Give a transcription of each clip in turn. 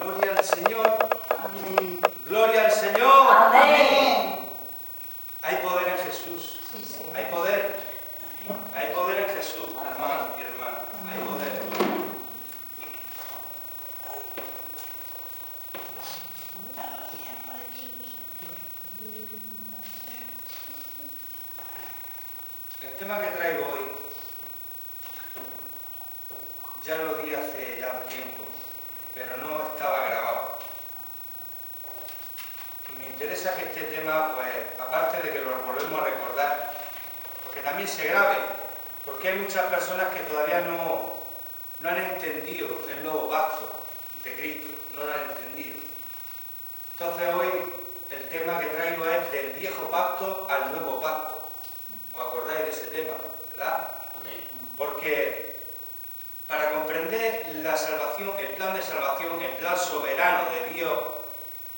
Gloria al Señor. Amén. Gloria al Señor. Amén. Hay poder en Jesús. Sí, sí. Hay poder. Hay poder en Jesús, hermanos y hermanas. Hay poder. El tema que traigo hoy, ya lo di hace ya un tiempo, pero no estaba grabado. Y me interesa que este tema, pues, aparte de que lo volvemos a recordar, porque también se grabe, porque hay muchas personas que todavía no han entendido el nuevo pacto de Cristo, no lo han entendido. Entonces hoy el tema que traigo es del viejo pacto al nuevo pacto. ¿Os acordáis de ese tema, verdad? Amén. Porque para comprender la salvación, el plan de salvación, el plan soberano de Dios,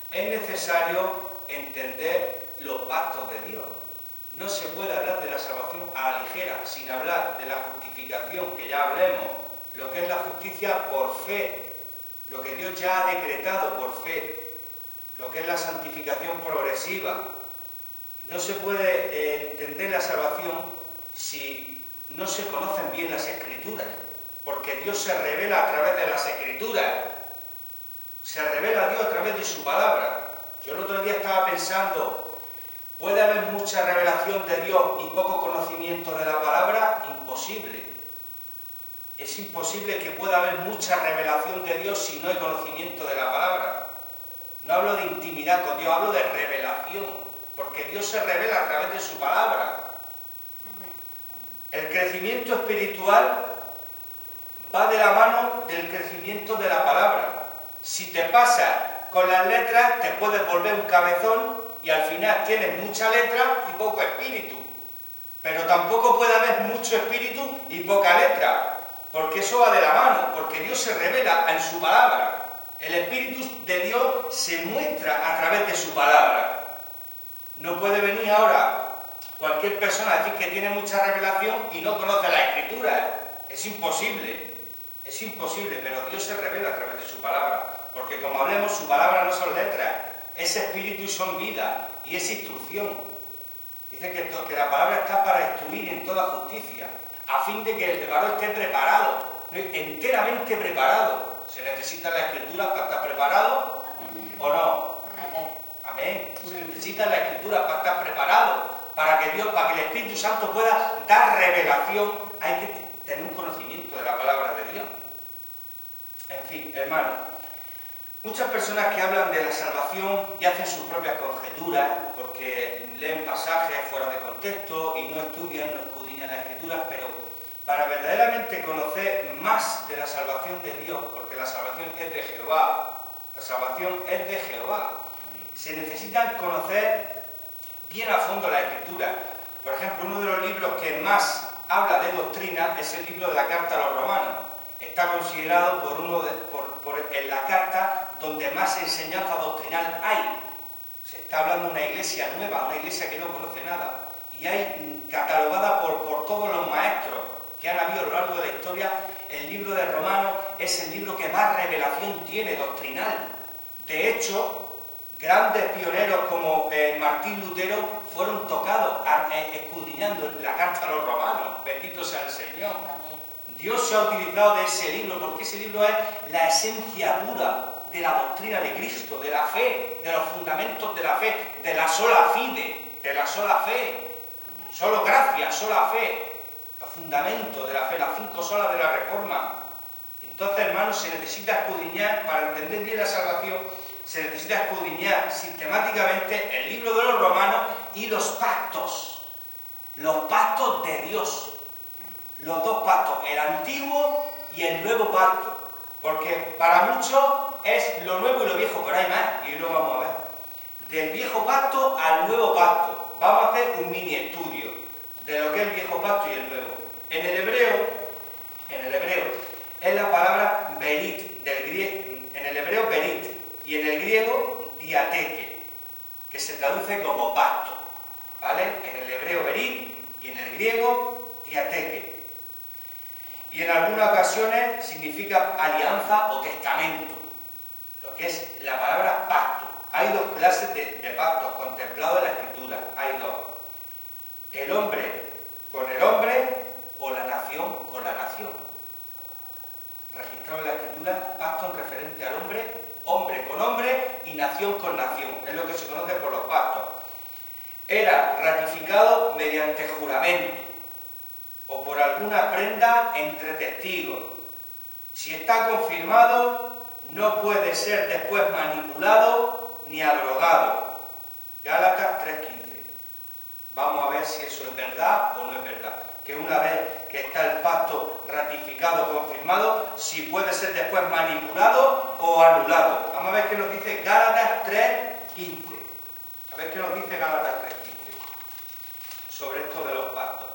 es necesario entender los pactos de Dios. No se puede hablar de la salvación a la ligera, sin hablar de la justificación, que ya hablemos, lo que es la justicia por fe, lo que Dios ya ha decretado por fe, lo que es la santificación progresiva. No se puede entender la salvación si no se conocen bien las Escrituras, porque Dios se revela a través de las Escrituras, se revela a Dios a través de su palabra. Yo el otro día estaba pensando, ¿puede haber mucha revelación de Dios y poco conocimiento de la palabra? Imposible. Es imposible que pueda haber mucha revelación de Dios si no hay conocimiento de la palabra. No hablo de intimidad con Dios, hablo de revelación. Porque Dios se revela a través de su palabra. El crecimiento espiritual va de la mano del crecimiento de la palabra. Si te pasas con las letras, te puedes volver un cabezón y al final tienes mucha letra y poco espíritu. Pero tampoco puede haber mucho espíritu y poca letra, porque eso va de la mano, porque Dios se revela en su palabra. El Espíritu de Dios se muestra a través de su palabra. No puede venir ahora cualquier persona a decir que tiene mucha revelación y no conoce la Escritura. Es imposible, pero Dios se revela a través de su palabra. Porque como hablemos, su palabra no son letras, es espíritu y son vida, y es instrucción. Dice que la palabra está para instruir en toda justicia, a fin de que el varón esté preparado, enteramente preparado. ¿Se necesitan las Escrituras para estar preparado o no? Amén. Se necesita la Escritura para estar preparado, para que el Espíritu Santo pueda dar revelación. Hay que tener un conocimiento de la palabra de Dios. En fin, hermanos, muchas personas que hablan de la salvación y hacen sus propias conjeturas, porque leen pasajes fuera de contexto y no estudian, no escudriñan las Escrituras, pero para verdaderamente conocer más de la salvación de Dios, porque la salvación es de Jehová, la salvación es de Jehová. Se necesita conocer bien a fondo la Escritura. Por ejemplo, uno de los libros que más habla de doctrina es el libro de la Carta a los Romanos. Está considerado en la carta donde más enseñanza doctrinal hay. Se está hablando de una iglesia nueva, una iglesia que no conoce nada. Y hay catalogada por todos los maestros que han habido a lo largo de la historia, el libro de Romanos es el libro que más revelación tiene doctrinal. De hecho, grandes pioneros como Martín Lutero fueron tocados escudriñando la Carta a los Romanos. Bendito sea el Señor. Dios se ha utilizado de ese libro porque ese libro es la esencia pura de la doctrina de Cristo, de la fe, de los fundamentos de la fe, de la sola fide, de la sola fe. Solo gracia, sola fe. Los fundamentos de la fe, las 5 solas de la Reforma. Entonces, hermanos, se necesita escudriñar, para entender bien la salvación, se necesita escudriñar sistemáticamente el libro de los Romanos y los pactos de Dios. Los dos pactos, el antiguo y el nuevo pacto. Porque para muchos es lo nuevo y lo viejo, pero hay más, y hoy lo vamos a ver. Del viejo pacto al nuevo pacto. Vamos a hacer un mini estudio de lo que es el viejo pacto y el nuevo. En el hebreo es la palabra berit, en el hebreo berit, y en el griego diateke, que se traduce como pacto, ¿vale? En el hebreo berit y en el griego diateke. Y en algunas ocasiones significa alianza o testamento. lo que es la palabra pacto. Hay dos clases de pactos contemplados en la Escritura, hay dos. El hombre con el hombre o la nación con la nación. Registrado en la Escritura, pacto en referente al hombre, hombre con hombre y nación con nación. Es lo que se conoce por los pactos. Era ratificado mediante juramento o por alguna prenda entre testigos. Si está confirmado, no puede ser después manipulado ni abrogado. Gálatas 3:15. Vamos a ver si eso es verdad o no es verdad. Que una vez que está el pacto ratificado, confirmado, si puede ser después manipulado o anulado. Vamos a ver qué nos dice Gálatas 3:15. A ver qué nos dice Gálatas 3:15 sobre esto de los pactos,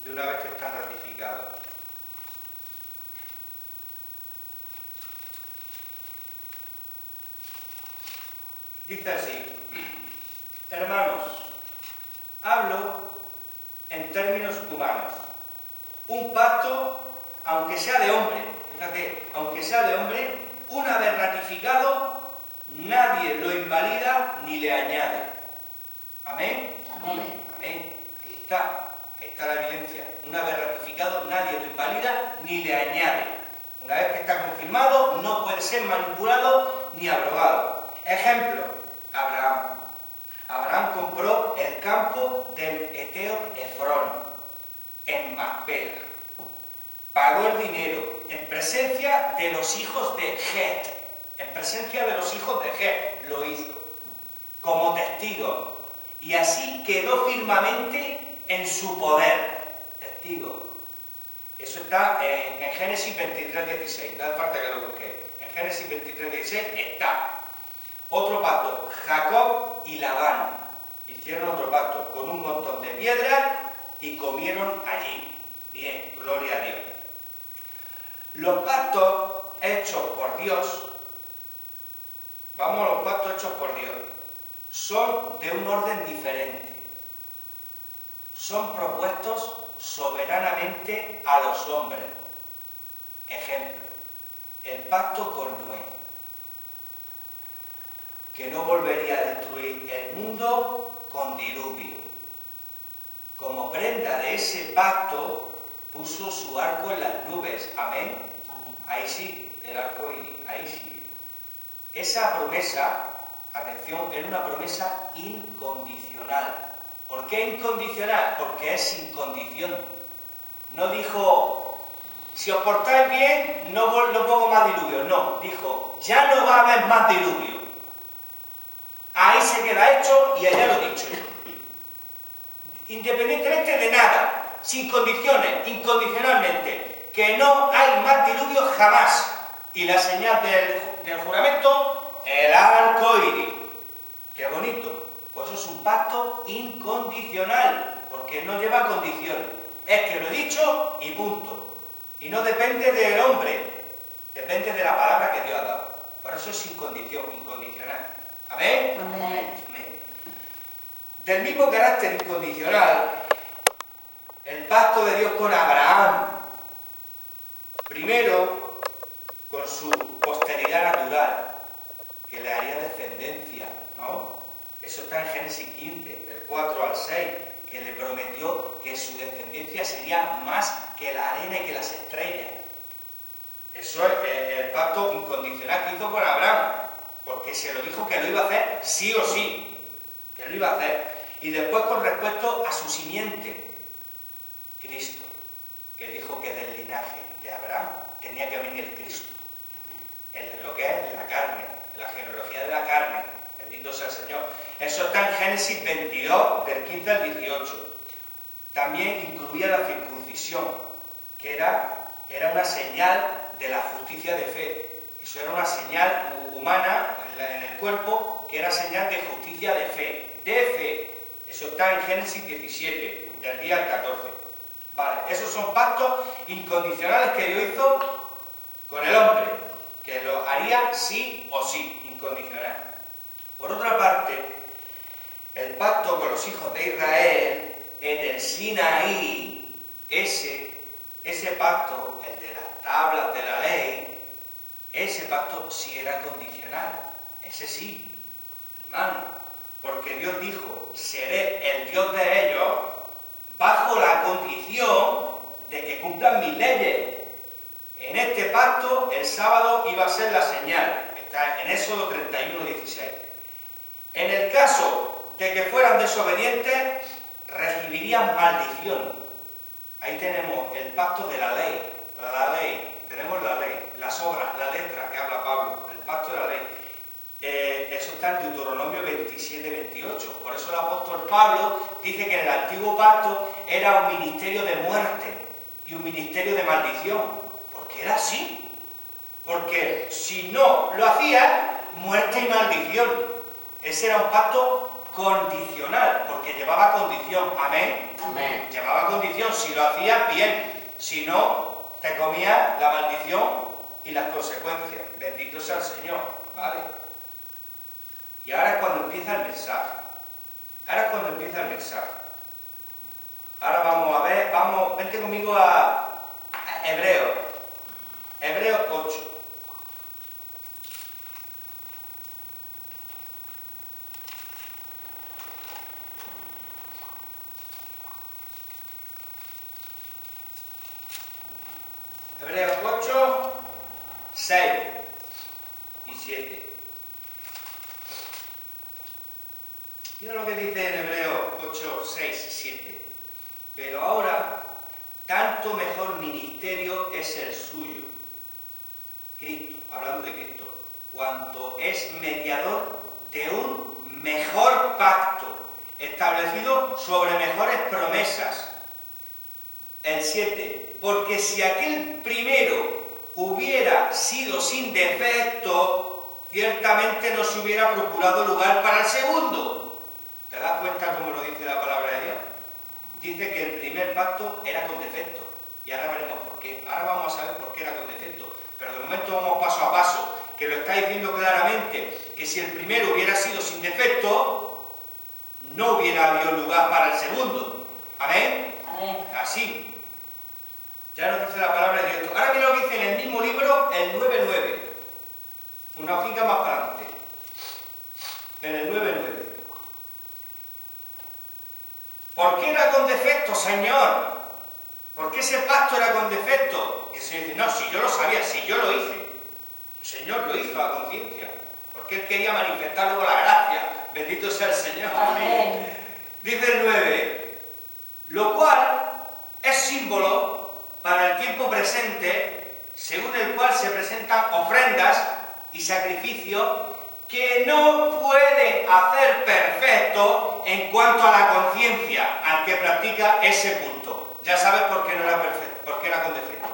de una vez que están ratificados. Dice así: hermanos, hablo en términos humanos. Un pacto, aunque sea de hombre, fíjate, aunque sea de hombre, una vez ratificado, nadie lo invalida ni le añade. ¿Amén? Amén. Amén. Ahí está la evidencia. Una vez ratificado, nadie lo invalida ni le añade. Una vez que está confirmado, no puede ser manipulado ni abrogado. Ejemplo, Abraham. Abraham compró el campo del heteo Efrón en Macpela. Pagó el dinero en presencia de los hijos de Het. En presencia de los hijos de Het lo hizo, como testigo. Y así quedó firmemente en su poder. Testigo. Eso está en Génesis 23:16. No hace falta que lo busque. En Génesis 23:16 está. Otro pacto, Jacob y Labán hicieron otro pacto con un montón de piedras y comieron allí. Bien, gloria a Dios. Los pactos hechos por Dios, vamos a los pactos hechos por Dios, son de un orden diferente. Son propuestos soberanamente a los hombres. Ejemplo, el pacto con Noé, que no volvería a destruir el mundo con diluvio. Como prenda de ese pacto, puso su arco en las nubes. Amén. Amén. Ahí sí, el arco iris, ahí sí. Esa promesa, atención, era una promesa incondicional. ¿Por qué incondicional? Porque es sin condición. No dijo, si os portáis bien, no pongo más diluvio. No, dijo, ya no va a haber más diluvio. Ahí se queda hecho y allá lo dicho. Independientemente de nada, sin condiciones, incondicionalmente, que no hay más diluvio jamás. Y la señal del juramento, el arco iris. Qué bonito. Pues eso es un pacto incondicional, porque no lleva condición. Es que lo he dicho y punto. Y no depende del hombre, depende de la palabra que Dios ha dado. Por eso es sin condición, incondicional. ¿Amén? Amén. Amén. Del mismo carácter incondicional, el pacto de Dios con Abraham. Primero, con su posteridad natural, que le haría descendencia, ¿no? Eso está en Génesis 15, del 4 al 6, que le prometió que su descendencia sería más que la arena y que las estrellas. Eso es el pacto incondicional que hizo con Abraham, porque se lo dijo que lo iba a hacer sí o sí, que lo iba a hacer. Y después con respecto a su simiente, Cristo, que dijo que del linaje de Abraham tenía que venir Cristo, en lo que es la carne, en la genealogía de la carne, bendito sea el Señor. Eso está en Génesis 22, del 15 al 18. También incluía la circuncisión, que era una señal de la justicia de fe. Eso era una señal humana en el cuerpo, que era señal de justicia de fe, Eso está en Génesis 17, del 10 al 14. Vale, esos son pactos incondicionales que Dios hizo con el hombre, que lo haría sí o sí, incondicional. Por otra parte, el pacto con los hijos de Israel en el Sinaí, ese pacto, el de las tablas de la ley, Ese pacto sí era condicional, ese sí, hermano, porque Dios dijo, seré el Dios de ellos bajo la condición de que cumplan mis leyes. En este pacto el sábado iba a ser la señal, está en Éxodo 31:16. En el caso de que fueran desobedientes, recibirían maldición. Ahí tenemos el pacto de la ley, tenemos la ley, las obras, la letra que habla Pablo, el pacto de la ley. Eso está en Deuteronomio 27:28. Por eso el apóstol Pablo dice que en el antiguo pacto era un ministerio de muerte y un ministerio de maldición. Porque era así. Porque si no lo hacía, muerte y maldición. Ese era un pacto condicional, porque llevaba condición. Amén. Amén. Llevaba condición. Si lo hacías, bien. Si no, te comías la maldición y las consecuencias. Bendito sea el Señor. ¿Vale? Y ahora es cuando empieza el mensaje. Ahora vamos a ver, vente conmigo a Hebreos. Hebreos 8. Hebreos 8, 6 y 7. Mira lo que dice en Hebreos 8, 6 y 7. Pero ahora, tanto mejor ministerio es el suyo. Cristo, hablando de Cristo, cuanto es mediador de un mejor pacto, establecido sobre mejores promesas. El 7. Porque si aquel primero hubiera sido sin defecto, ciertamente no se hubiera procurado lugar para el segundo. ¿Te das cuenta cómo lo dice la palabra de Dios? Dice que el primer pacto era con defecto. Y ahora veremos por qué. Ahora vamos a saber por qué era con defecto. Pero de momento vamos paso a paso, que lo está diciendo claramente, que si el primero hubiera sido sin defecto, no hubiera habido lugar para el segundo. ¿Amén? Amén. Así. Ya nos dice la palabra de Dios. Ahora mira lo que dice en el mismo libro, el 9:9. Una hojita más para adelante. En el 9:9. ¿Por qué era con defecto, Señor? ¿Por qué ese pacto era con defecto? Y el Señor dice, no, si yo lo sabía, si yo lo hice. El Señor lo hizo a conciencia. Porque Él quería manifestar luego la gracia. Bendito sea el Señor. Amén. Dice el 9. Lo cual es símbolo para el tiempo presente, según el cual se presentan ofrendas y sacrificios que no puede hacer perfecto en cuanto a la conciencia al que practica ese culto. Ya sabes por qué no era perfecto, por qué era con defecto.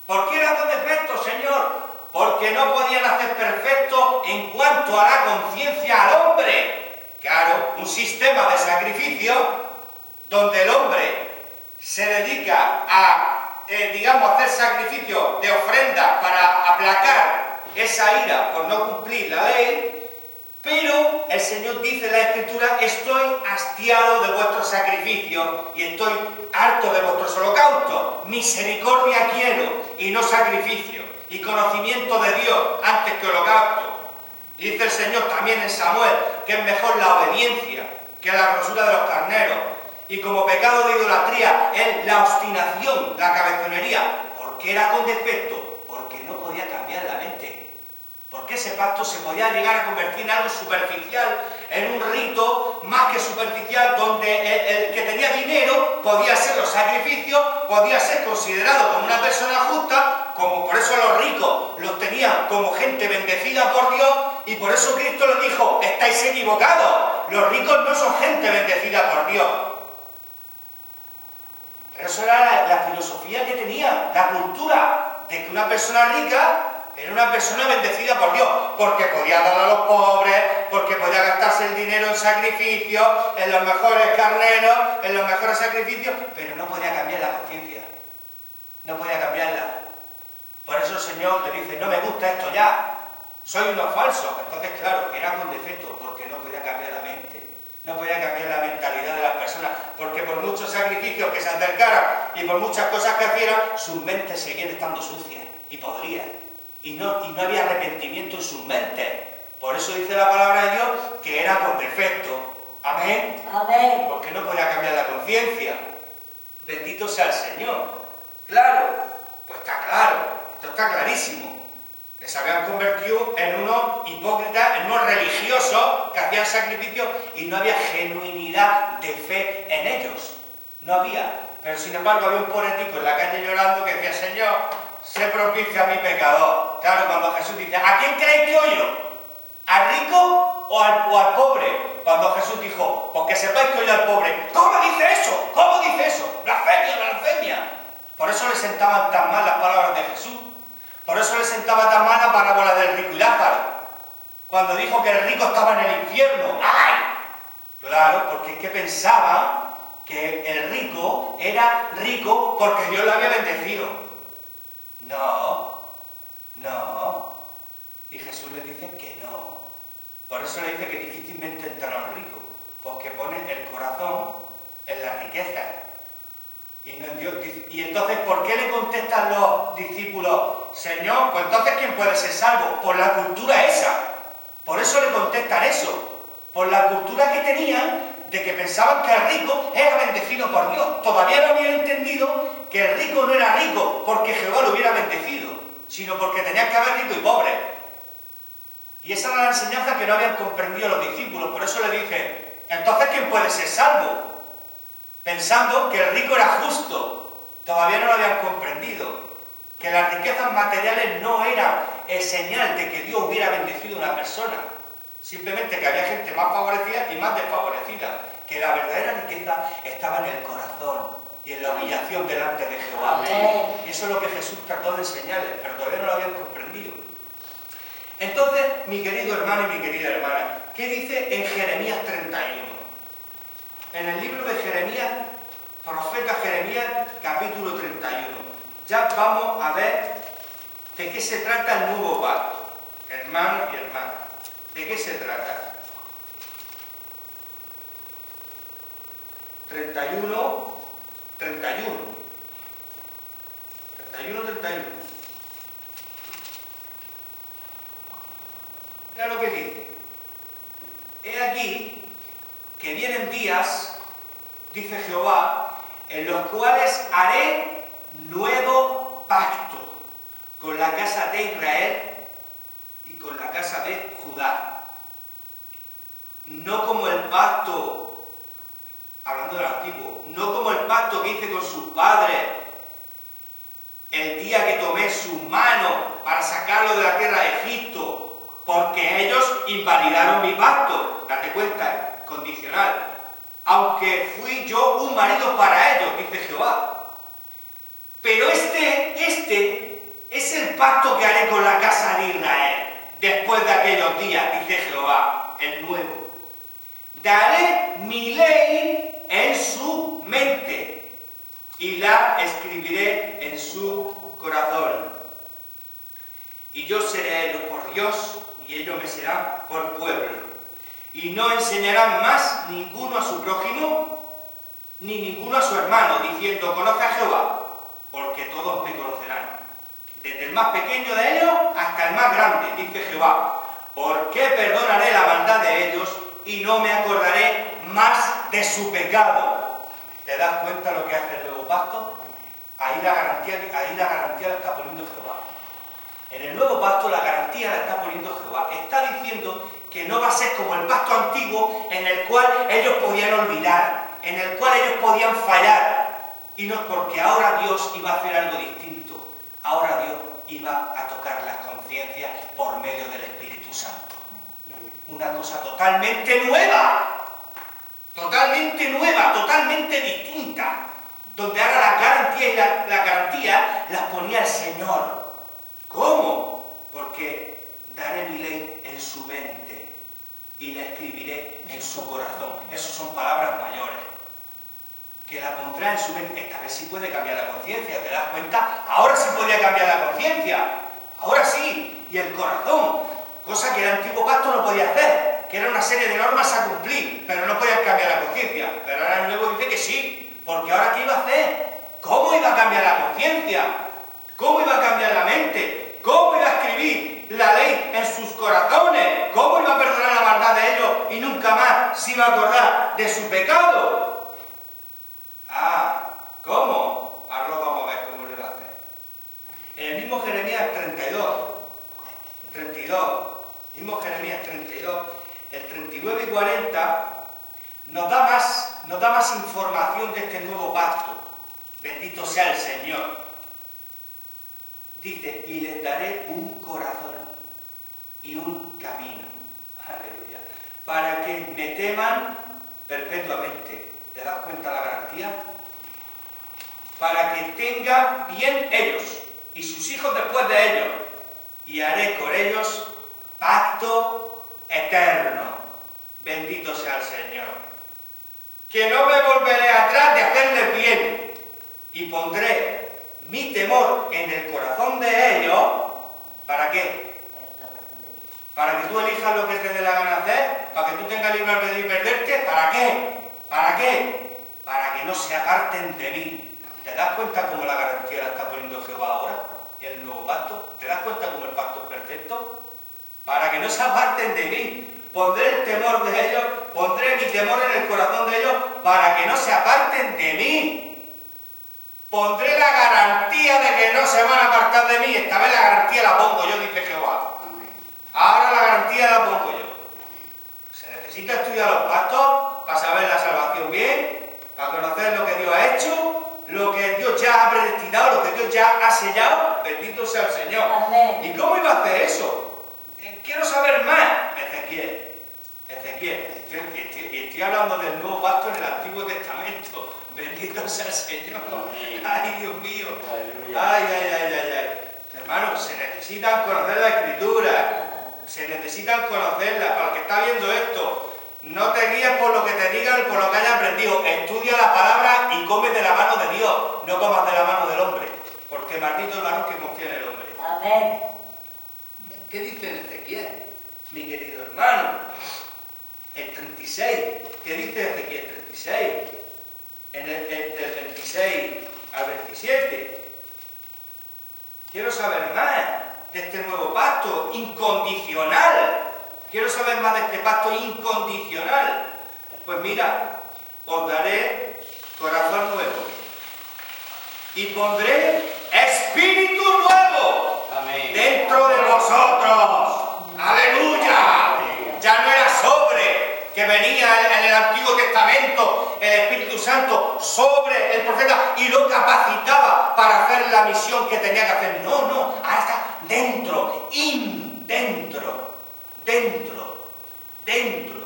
¿Por qué era con defecto, Señor? Porque no podían hacer perfecto en cuanto a la conciencia al hombre. Claro, un sistema de sacrificio donde el hombre se dedica a, hacer sacrificio de ofrenda para aplacar esa ira por no cumplir la ley, pero el Señor dice en la Escritura, estoy hastiado de vuestros sacrificios y estoy harto de vuestros holocaustos. Misericordia quiero y no sacrificio, y conocimiento de Dios antes que holocausto. Y dice el Señor también en Samuel que es mejor la obediencia que la grosura de los carneros. Y como pecado de idolatría es la obstinación, la cabezonería. ¿Por qué era con defecto? Porque no podía cambiar la mente. Porque ese pacto se podía llegar a convertir en algo superficial, en un rito más que superficial, donde el que tenía dinero podía hacer los sacrificios, podía ser considerado como una persona justa, como por eso los ricos los tenían como gente bendecida por Dios, y por eso Cristo les dijo, estáis equivocados, los ricos no son gente bendecida por Dios. Pero eso era la filosofía que tenían, la cultura de que una persona rica era una persona bendecida por Dios, porque podía dar a los pobres, porque podía gastarse el dinero en sacrificios, en los mejores carneros, en los mejores sacrificios, pero no podía cambiar la conciencia, no podía cambiarla. Por eso el Señor le dice, no me gusta esto ya, soy unos falsos. Entonces, claro, era con defecto, porque no podía cambiar la mente, no podía cambiar la mentalidad de las personas, porque por muchos sacrificios que se acercaran y por muchas cosas que hicieran, sus mentes seguían estando sucias y podrían. y no había arrepentimiento en sus mentes. Por eso dice la palabra de Dios que era con defecto. Amén. Amén. Porque no podía cambiar la conciencia. Bendito sea el Señor. Claro, pues está claro, esto está clarísimo. Que se habían convertido en unos hipócritas, en unos religiosos que hacían sacrificios y no había genuinidad de fe en ellos. No había. Pero sin embargo había un pobretico en la calle llorando que decía: Señor, sé propicio a mi pecador. Claro, cuando Jesús dice: ¿a quién creéis que oyo? ¿Al rico o al pobre? Cuando Jesús dijo: pues que sepáis que oye al pobre. ¿Cómo dice eso? ¿Cómo dice eso? Blasfemia, blasfemia. Por eso le sentaban tan mal las palabras de Jesús. Por eso le sentaba tan mal la parábola del rico y Lázaro. Cuando dijo que el rico estaba en el infierno. ¡Ay! Claro, porque es que pensaban que el rico era rico porque Dios lo había bendecido. No, no. Y Jesús le dice que no. Por eso le dice que difícilmente entrará un rico, porque pone el corazón en la riqueza y no en Dios. Y entonces, ¿por qué le contestan los discípulos: Señor, pues entonces ¿quién puede ser salvo? Por la cultura esa. Por eso le contestan eso. Por la cultura que tenían de que pensaban que el rico era bendecido por Dios. Todavía no habían entendido que el rico no era rico porque Jehová lo hubiera bendecido, sino porque tenía que haber rico y pobre. Y esa era la enseñanza que no habían comprendido los discípulos. Por eso le dicen: entonces ¿quién puede ser salvo? Pensando que el rico era justo. Todavía no lo habían comprendido. Que las riquezas materiales no eran señal de que Dios hubiera bendecido a una persona. Simplemente que había gente más favorecida y más desfavorecida. Que la verdadera riqueza estaba en el corazón y en la humillación delante de Jehová. Amén. Y eso es lo que Jesús trató de enseñarles, pero todavía no lo habían comprendido. Entonces, mi querido hermano y mi querida hermana, ¿qué dice en Jeremías 31? En el libro de Jeremías, profeta Jeremías, capítulo 31. Ya vamos a ver de qué se trata el nuevo pacto, hermanos y hermanas. ¿De qué se trata? 31. Mira lo que dice. He aquí que vienen días, dice Jehová, en los cuales haré nuevo pacto con la casa de Israel y con la casa de Judá. No como el pacto, hablando del antiguo, no como el pacto que hice con sus padres el día que tomé sus manos para sacarlo de la tierra de Egipto, porque ellos invalidaron mi pacto. Date cuenta, condicional. Aunque fui yo un marido para ellos, dice Jehová. Pero este es el pacto que haré con la casa de Israel después de aquellos días, dice Jehová, el nuevo. Daré mi ley en su mente y la escribiré en su corazón. Y yo seré ellos por Dios y ellos me serán por pueblo. Y no enseñarán más ninguno a su prójimo ni ninguno a su hermano, diciendo: conoce a Jehová, porque todos me conocerán, desde el más pequeño de ellos hasta el más grande, dice Jehová, porque perdonaré la maldad de ellos y no me acordaré más de su pecado. ¿Te das cuenta lo que hace el nuevo pacto? Ahí la garantía la está poniendo Jehová. En el nuevo pacto la garantía la está poniendo Jehová. Está diciendo que no va a ser como el pacto antiguo en el cual ellos podían olvidar, en el cual ellos podían fallar. Y no, porque ahora Dios iba a hacer algo distinto. Ahora Dios iba a tocar las conciencias por medio del Espíritu Santo. Una cosa totalmente nueva, totalmente distinta. Donde ahora las garantías y la garantía las ponía el Señor. ¿Cómo? Porque daré mi ley en su mente y la escribiré en su corazón. Esas son palabras mayores. Que la pondrá en su mente. Esta vez sí puede cambiar la conciencia, ¿te das cuenta? Ahora sí podía cambiar la conciencia. Ahora sí. Y el corazón. Cosa que el antiguo pacto no podía hacer. Que era una serie de normas a cumplir. Pero no podían cambiar la conciencia. Pero ahora el nuevo dice que sí. Porque ahora ¿qué iba a hacer? ¿Cómo iba a cambiar la conciencia? ¿Cómo iba a cambiar la mente? ¿Cómo iba a escribir escribí la ley en sus corazones. ¿Cómo iba a perdonar la maldad de ellos y nunca más se iba a acordar de su pecado? Ah, ¿cómo? Ahora lo vamos a ver cómo lo iba a hacer. En el mismo Jeremías 32, mismo Jeremías 32, el 39 y 40, nos da más información de este nuevo pacto. Bendito sea el Señor. Dice, y les daré un corazón y un camino. Aleluya. Para que me teman perpetuamente. ¿Te das cuenta la garantía? Para que tengan bien ellos y sus hijos después de ellos. Y haré con ellos pacto eterno. Bendito sea el Señor. Que no me volveré atrás de hacerles bien. Y pondré mi temor en el corazón de ellos. ¿Para qué? Para que tú elijas lo que te dé la gana hacer, para que tú tengas libre albedrío y perderte. ¿Para qué? ¿Para qué? Para que no se aparten de mí. ¿Te das cuenta cómo la garantía la está poniendo Jehová ahora en el nuevo pacto? ¿Te das cuenta cómo el pacto es perfecto? Para que no se aparten de mí. Pondré el temor de ellos, pondré mi temor en el corazón de ellos para que no se aparten de mí. Pondré la garantía de que no se van a apartar de mí. Esta vez la garantía la pongo yo, dice Jehová. Ahora la garantía la pongo yo. Se necesita estudiar los pactos para saber la salvación bien, para conocer lo que Dios ha hecho, lo que Dios ya ha predestinado, lo que Dios ya ha sellado. Bendito sea el Señor. Amén. ¿Y cómo iba a hacer eso? Quiero saber más. Ezequiel. Estoy hablando del nuevo pacto en el Antiguo Testamento. Bendito sea el Señor. Ay, Dios mío. Ay. Hermanos, se necesitan conocer la Escritura. Se necesitan conocerla. Para el que está viendo esto, no te guíes por lo que te digan y por lo que hayas aprendido. Estudia la palabra y come de la mano de Dios. No comas de la mano del hombre. Porque maldito el varón que confía en el hombre. Amén. ¿Qué dice en Ezequiel, mi querido hermano? El 36. ¿Qué dice Ezequiel 36? Del 26 al 27. Quiero saber más de este nuevo pacto incondicional. Quiero saber más de este pacto incondicional. Pues mira, os daré corazón nuevo y pondré espíritu nuevo. Amén. Dentro de vosotros. ¡Aleluya! Ya no era sobre que venía en el Antiguo Testamento el Espíritu Santo sobre el profeta y lo capacitaba para hacer la misión que tenía que hacer. No, ahora está dentro, dentro.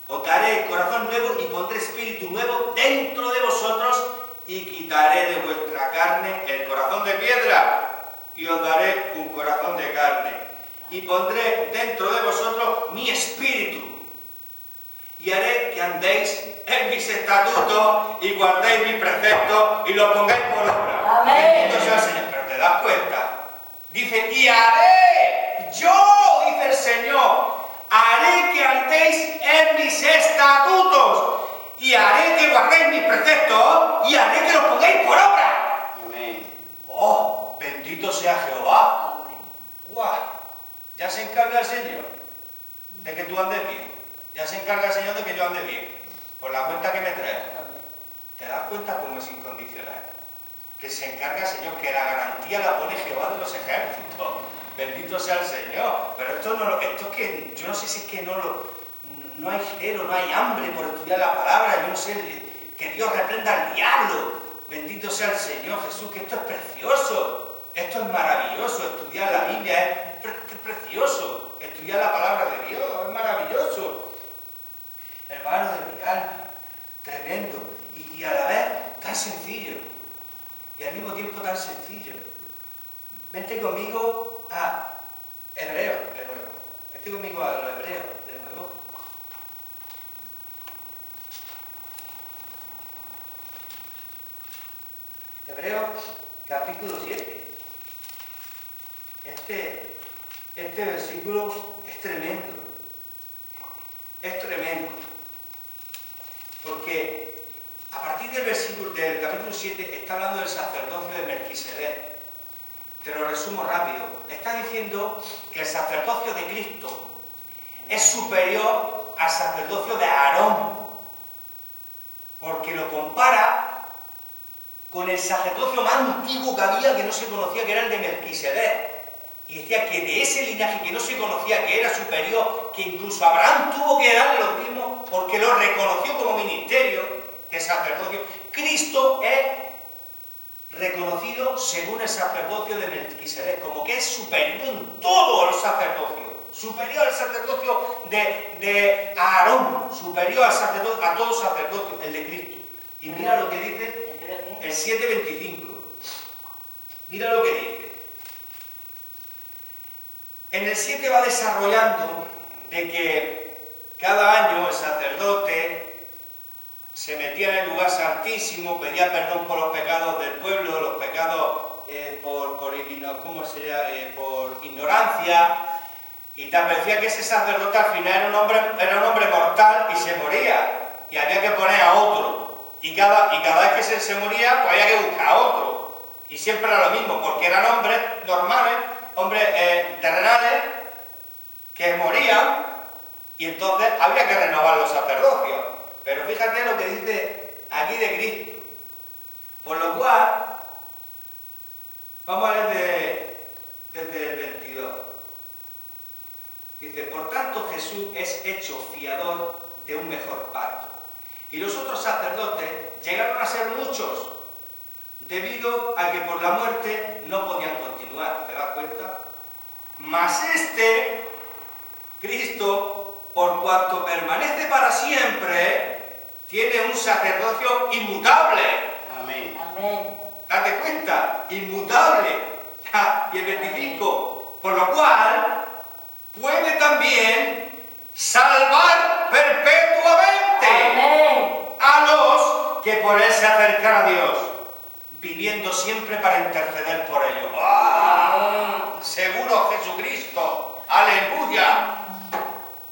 Os daré corazón nuevo y pondré espíritu nuevo dentro de vosotros y quitaré de vuestra carne el corazón de piedra y os daré un corazón de carne. Y pondré dentro de vosotros mi espíritu. Y haré que andéis en mis estatutos y guardéis mis preceptos y los pongáis por obra. Amén. Bendito sea el Señor. Pero te das cuenta. Dice, y haré, yo, dice el Señor, haré que andéis en mis estatutos. Y haré que guardéis mis preceptos y haré que los pongáis por obra. Amén. Oh, bendito sea Jehová. Amén. ¡Guau! Ya se encarga el Señor de que tú andes bien. Ya se encarga el Señor de que yo ande bien. Por la cuenta que me trae. ¿Te das cuenta cómo es incondicional? Que se encarga el Señor, que la garantía la pone Jehová de los ejércitos. Bendito sea el Señor. Pero esto es que, yo no sé si es que no hay celo, no hay hambre por estudiar la palabra. Yo no sé, que Dios reprenda al diablo. Bendito sea el Señor Jesús, que esto es precioso. Esto es maravilloso, estudiar la Biblia es precioso. Estudiar la palabra de Dios es maravilloso. Hermano de mi alma, tremendo. Y a la vez tan sencillo. Y al mismo tiempo tan sencillo. Vente conmigo a Hebreos de nuevo. Vente conmigo a los Hebreos de nuevo. Hebreos capítulo 7. Este versículo es tremendo. Es tremendo. Porque a partir del capítulo 7 está hablando del sacerdocio de Melquisedec. Te lo resumo rápido. está diciendo que el sacerdocio de Cristo es superior al sacerdocio de Aarón, porque lo compara con el sacerdocio más antiguo que había, que no se conocía, que era el de Melquisedec. Y decía que de ese linaje que no se conocía, que era superior, que incluso Abraham tuvo que darle los mismos, porque lo reconoció como ministerio de sacerdocio, Cristo es reconocido según el sacerdocio de Melquisedec, como que es superior en todo a los sacerdocios, superior al sacerdocio de Aarón, superior al sacerdocio, a todo sacerdocio, el de Cristo. Y mira lo que dice el 7:25. Mira lo que dice. En el 7 va desarrollando de que cada año el sacerdote se metía en el lugar santísimo, pedía perdón por los pecados del pueblo, los pecados por ignorancia, y te parecía que ese sacerdote al final era un hombre mortal y se moría, y había que poner a otro, y cada vez que se moría, pues había que buscar a otro, y siempre era lo mismo, porque eran hombres normales, hombres terrenales, que morían, y entonces había que renovar los sacerdocios. Pero fíjate lo que dice aquí de Cristo. Por lo cual, vamos a leer desde el 22. Dice, por tanto Jesús es hecho fiador de un mejor pacto. Y los otros sacerdotes llegaron a ser muchos, debido a que por la muerte no podían continuar. ¿Te das cuenta? Mas este, Cristo, por cuanto permanece para siempre, tiene un sacerdocio inmutable. Amén. Amén. Date cuenta, inmutable. Y el 25, por lo cual puede también salvar perpetuamente. Amén. A los que por él se acercan a Dios, viviendo siempre para interceder por ellos. ¡Ah! Seguro Jesucristo. Aleluya.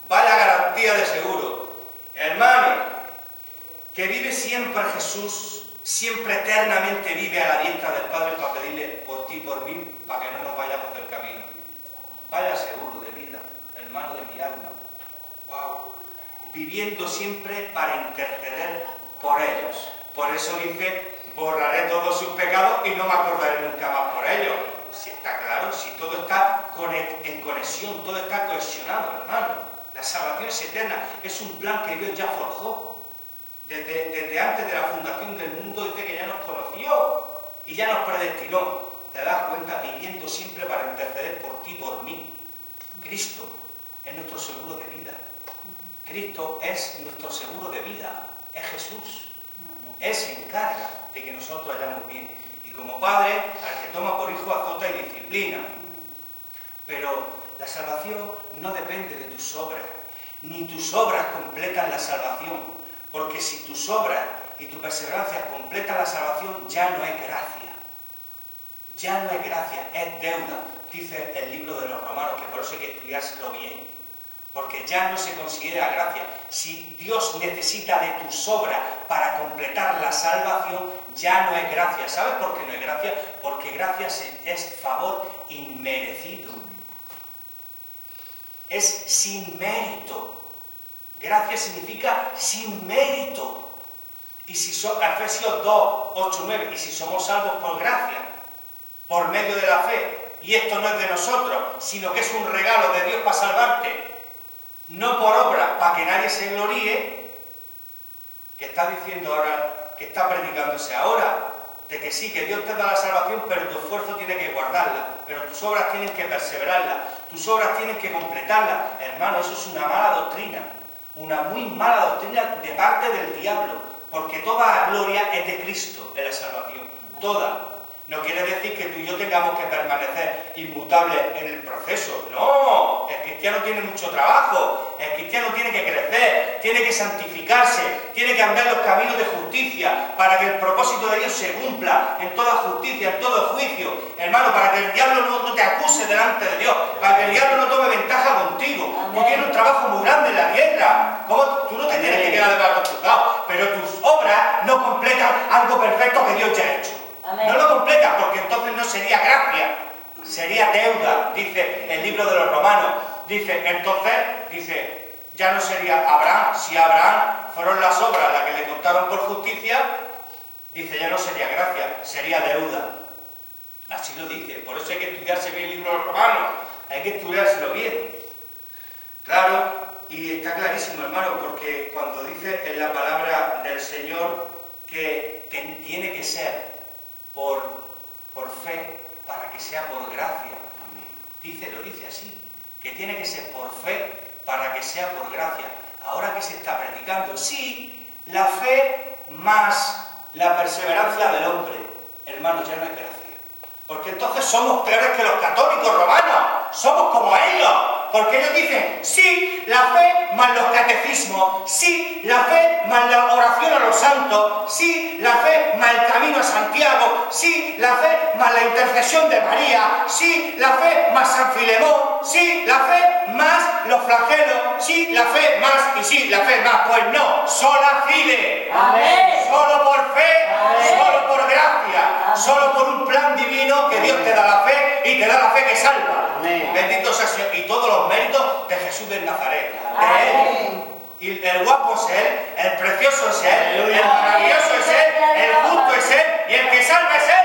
Vaya garantía de seguro. Hermano, que vive siempre Jesús, siempre eternamente vive a la diestra del Padre para pedirle por ti y por mí, para que no nos vayamos del camino. Vaya seguro de vida, hermano de mi alma. ¡Wow! Viviendo siempre para interceder por ellos. Por eso dice, borraré todos sus pecados y no me acordaré nunca más por ellos. Si está claro, si todo está en conexión, todo está cohesionado, hermano. La salvación es eterna, es un plan que Dios ya forjó. Desde antes de la fundación del mundo dice que ya nos conoció y ya nos predestinó. Te das cuenta, viviendo siempre para interceder por ti y por mí. Cristo es nuestro seguro de vida. Cristo es nuestro seguro de vida. Es Jesús. Él se encarga de que nosotros vayamos bien. Y como padre, al que toma por hijo azota y disciplina. Pero la salvación no depende de tus obras. Ni tus obras completan la salvación. Porque si tus obras y tu perseverancia completan la salvación, ya no es gracia. Ya no es gracia, es deuda. Dice el libro de los Romanos, que por eso hay que estudiárselo bien. Porque ya no se considera gracia. Si Dios necesita de tus obras para completar la salvación, ya no es gracia. ¿Sabes por qué no es gracia? Porque gracia es favor inmerecido. Es sin mérito. Gracia significa sin mérito. Y si Efesios 2, 8, 9, y si somos salvos por gracia, por medio de la fe, y esto no es de nosotros, sino que es un regalo de Dios para salvarte, no por obra, para que nadie se gloríe, que está diciendo ahora, que está predicándose ahora, de que sí, que Dios te da la salvación, pero tu esfuerzo tiene que guardarla, pero tus obras tienen que perseverarla, tus obras tienen que completarla. Hermano, eso es una mala doctrina. Una muy mala doctrina de parte del diablo, porque toda la gloria es de Cristo en la salvación, toda. No quiere decir que tú y yo tengamos que permanecer inmutables en el proceso, no, el cristiano tiene mucho trabajo, el cristiano tiene que crecer, tiene que santificarse, tiene que andar los caminos de justicia, para que el propósito de Dios se cumpla en toda justicia, en todo juicio, hermano, para que el diablo no te acuse delante de Dios, para que el diablo no tome ventaja contigo. Tú tienes un trabajo muy grande en la tierra, tú no te tienes que quedar de brazos cruzados, pero tus obras no completan algo perfecto que Dios ya ha hecho. No lo completa, porque entonces no sería gracia, sería deuda, dice el libro de los Romanos. Dice, entonces, dice, ya no sería Abraham, si Abraham fueron las obras las que le contaron por justicia, dice, ya no sería gracia, sería deuda. Así lo dice, por eso hay que estudiarse bien el libro de los Romanos, hay que estudiárselo bien. Claro, y está clarísimo, hermano, porque cuando dice en la palabra del Señor que tiene que ser por fe para que sea por gracia, lo dice así, que tiene que ser por fe para que sea por gracia. Ahora que se está predicando, sí, la fe más la perseverancia del hombre, hermano, ya no es gracia. Porque entonces somos peores que los católicos romanos, somos como ellos. Porque ellos dicen, sí, la fe más los catecismos, sí, la fe más la oración a los santos, sí, la fe más el camino a Santiago, sí, la fe más la intercesión de María, sí, la fe más San Filemón, sí, la fe más los flagelos, sí, la fe más, y sí, la fe más. Pues no, sola fide. Amén. Solo por fe, Amén. solo por gracia, Amén. solo por un plan divino que Dios te da la fe y te da la fe que salva. Amén. Bendito sea el Señor. Y todos los méritos de Jesús de Nazaret, de Amén. Él. Y el guapo es Él, el precioso es Él, Aleluya. el maravilloso es Él, el justo es Él, y el que salva es Él.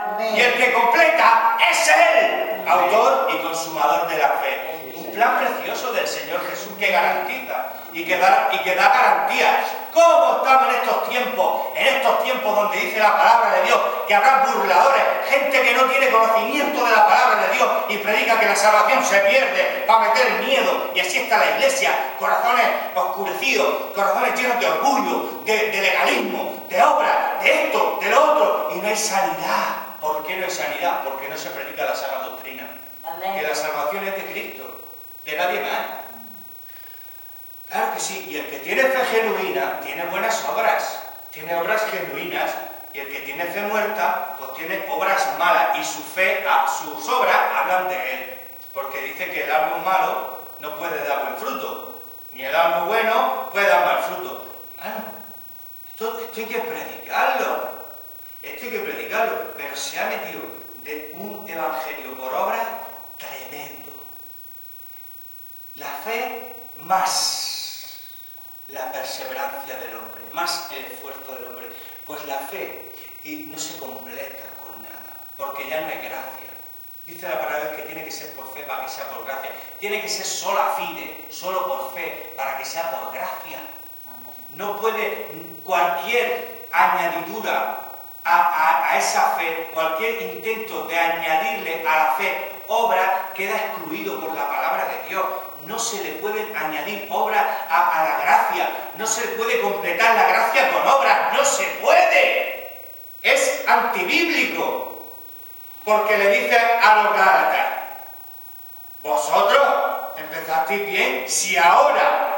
Amén. Y el que completa es Él, autor y consumador de la fe. Un plan precioso del Señor Jesús que garantiza y que da garantías. ¿Cómo estamos en estos tiempos donde dice la palabra de Dios que habrá burladores, gente que no tiene conocimiento de la palabra de Dios y predica que la salvación se pierde para meter miedo? Y así está la iglesia, corazones oscurecidos, corazones llenos de orgullo, de legalismo, de obras, de esto, de lo otro, y no hay sanidad. ¿Por qué no hay sanidad? Porque no se predica la sana doctrina. Amén. Que la salvación es de Cristo, de nadie más. Claro que sí, y el que tiene fe genuina tiene buenas obras, tiene obras genuinas, y el que tiene fe muerta pues tiene obras malas, y sus obras hablan de él, porque dice que el árbol malo no puede dar buen fruto, ni el árbol bueno puede dar mal fruto. Hermano, esto hay que predicarlo, pero se ha metido de un evangelio por obra tremendo. La fe más la perseverancia del hombre, más el esfuerzo del hombre. Pues la fe no se completa con nada, porque ya no es gracia. Dice la palabra que tiene que ser por fe para que sea por gracia. Tiene que ser sola fide, solo por fe, para que sea por gracia. No puede cualquier añadidura a esa fe, cualquier intento de añadirle a la fe obra, queda excluido por la palabra de Dios. No se le puede añadir obra a la gracia, no se le puede completar la gracia con obras, no se puede. Es antibíblico, porque le dice a los Gálatas, vosotros empezasteis bien, si ahora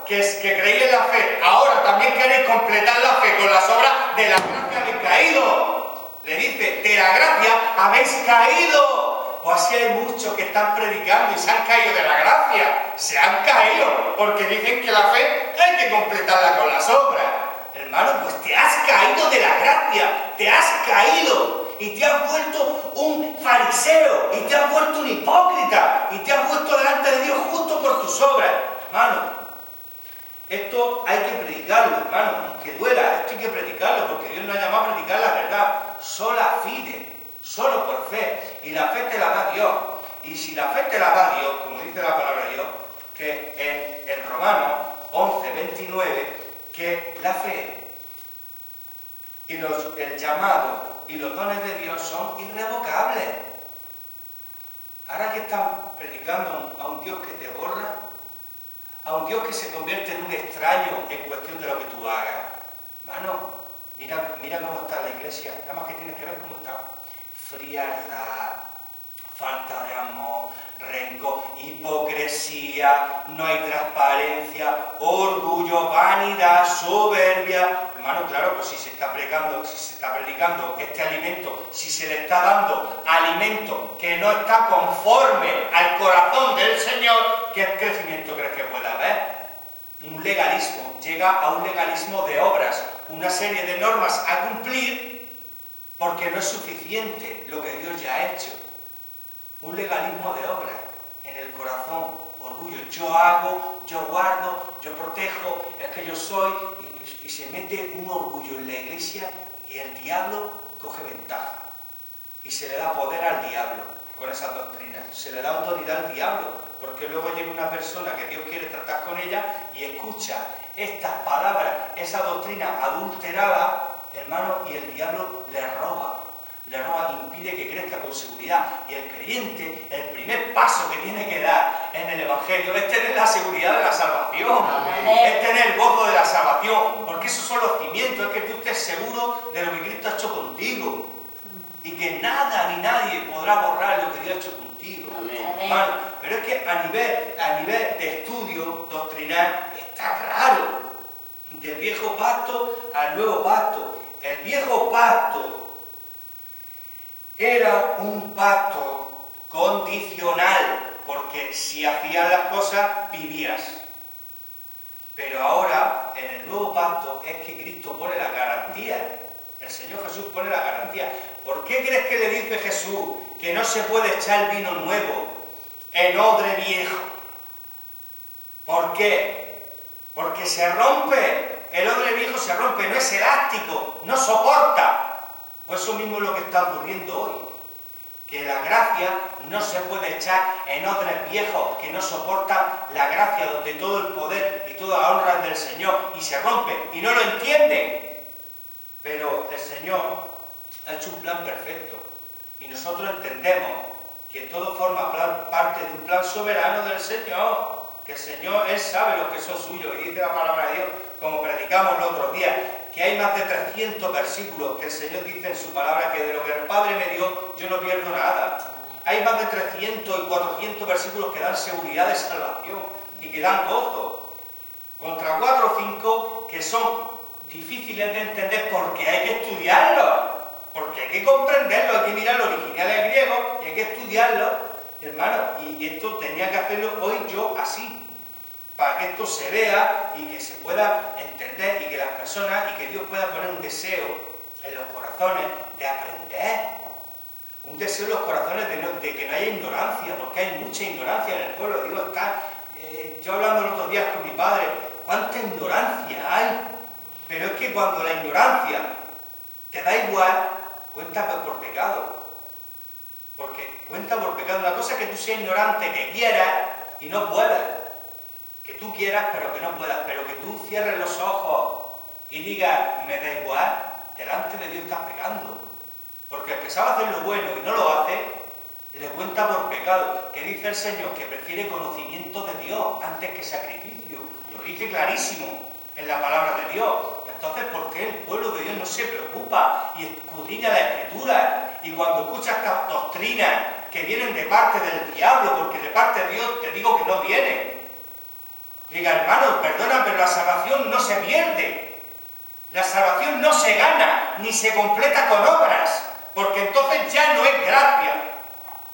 que creéis en la fe, ahora también queréis completar la fe con las obras, de la gracia habéis caído. Le dice, de la gracia habéis caído. Pues así hay muchos que están predicando y se han caído de la gracia. Se han caído porque dicen que la fe hay que completarla con las obras. Hermano, pues te has caído de la gracia, te has caído y te has vuelto un fariseo y te has vuelto un hipócrita y te has vuelto delante de Dios justo por tus obras. Hermano, esto hay que predicarlo, hermano, aunque duela, esto hay que predicarlo porque Dios nos ha llamado a predicar la verdad. Sola fide. Solo por fe, y la fe te la da Dios. Y si la fe te la da Dios, como dice la palabra de Dios, que en Romanos 11, 29, que la fe y el llamado y los dones de Dios son irrevocables. Ahora que están predicando a un Dios que te borra, a un Dios que se convierte en un extraño en cuestión de lo que tú hagas, hermano, mira cómo está la iglesia, nada más que tienes que ver cómo está. Frialdad, falta de amor, rencor, hipocresía, no hay transparencia, orgullo, vanidad, soberbia. Hermano, claro, pues si se está predicando este alimento, si se le está dando alimento que no está conforme al corazón del Señor, ¿qué crecimiento crees que puede haber? Un legalismo, llega a un legalismo de obras, una serie de normas a cumplir, porque no es suficiente lo que Dios ya ha hecho. un legalismo de obras, en el corazón, orgullo, yo hago, yo guardo, yo protejo, es que yo soy, y se mete un orgullo en la iglesia y el diablo coge ventaja y se le da poder al diablo con esas doctrinas, se le da autoridad al diablo, porque luego llega una persona que Dios quiere tratar con ella y escucha estas palabras, esa doctrina adulterada, hermano, y el diablo le roba, impide que crezca con seguridad. Y el creyente, el primer paso que tiene que dar en el Evangelio es tener la seguridad de la salvación. Amén. Es tener el gozo de la salvación, porque esos son los cimientos, es que tú estés seguro de lo que Cristo ha hecho contigo y que nada ni nadie podrá borrar lo que Dios ha hecho contigo. Amén. Hermano, pero es que a nivel de estudio doctrinal está claro, del viejo pacto al nuevo pacto. El viejo pacto era un pacto condicional, porque si hacías las cosas, vivías. Pero ahora, en el nuevo pacto, es que Cristo pone la garantía. El Señor Jesús pone la garantía. ¿Por qué crees que le dice Jesús que no se puede echar vino nuevo en odre viejo? ¿Por qué? Porque se rompe. El odre viejo se rompe, no es elástico, no soporta. Pues eso mismo es lo que está ocurriendo hoy, que la gracia no se puede echar en odres viejos que no soportan la gracia, donde todo el poder y toda la honra es del Señor, y se rompe, y no lo entienden. Pero el Señor ha hecho un plan perfecto, y nosotros entendemos que todo forma parte de un plan soberano del Señor, que el Señor, Él sabe los que son suyos, y dice la palabra de Dios, como predicamos los otros días, que hay más de 300 versículos que el Señor dice en su palabra que de lo que el Padre me dio, yo no pierdo nada. Hay más de 300 y 400 versículos que dan seguridad de salvación y que dan gozo. Contra 4 o 5 que son difíciles de entender porque hay que estudiarlos, porque hay que comprenderlo, hay que mirar el original del griego y hay que estudiarlo, hermano. Y esto tenía que hacerlo hoy yo así, para que esto se vea y que se pueda entender y que las personas, y que Dios pueda poner un deseo en los corazones de aprender. Un deseo en los corazones de que no haya ignorancia, porque hay mucha ignorancia en el pueblo. Digo, yo hablando los otros días con mi padre, cuánta ignorancia hay. Pero es que cuando la ignorancia te da igual, cuenta por pecado. Porque cuenta por pecado. Una cosa es que tú seas ignorante, que quieras y no puedas. Que tú quieras pero que no puedas, pero que tú cierres los ojos y digas, me da igual, delante de Dios estás pecando. Porque el que sabe hacer lo bueno y no lo hace, le cuenta por pecado. Que dice el Señor que prefiere conocimiento de Dios antes que sacrificio. Lo dice clarísimo en la palabra de Dios. Entonces, ¿por qué el pueblo de Dios no se preocupa y escudriña la Escritura? Y cuando escucha estas doctrinas que vienen de parte del diablo, porque de parte de Dios te digo que no vienen. Diga, hermano, perdona, pero la salvación no se pierde. La salvación no se gana, ni se completa con obras, porque entonces ya no es gracia,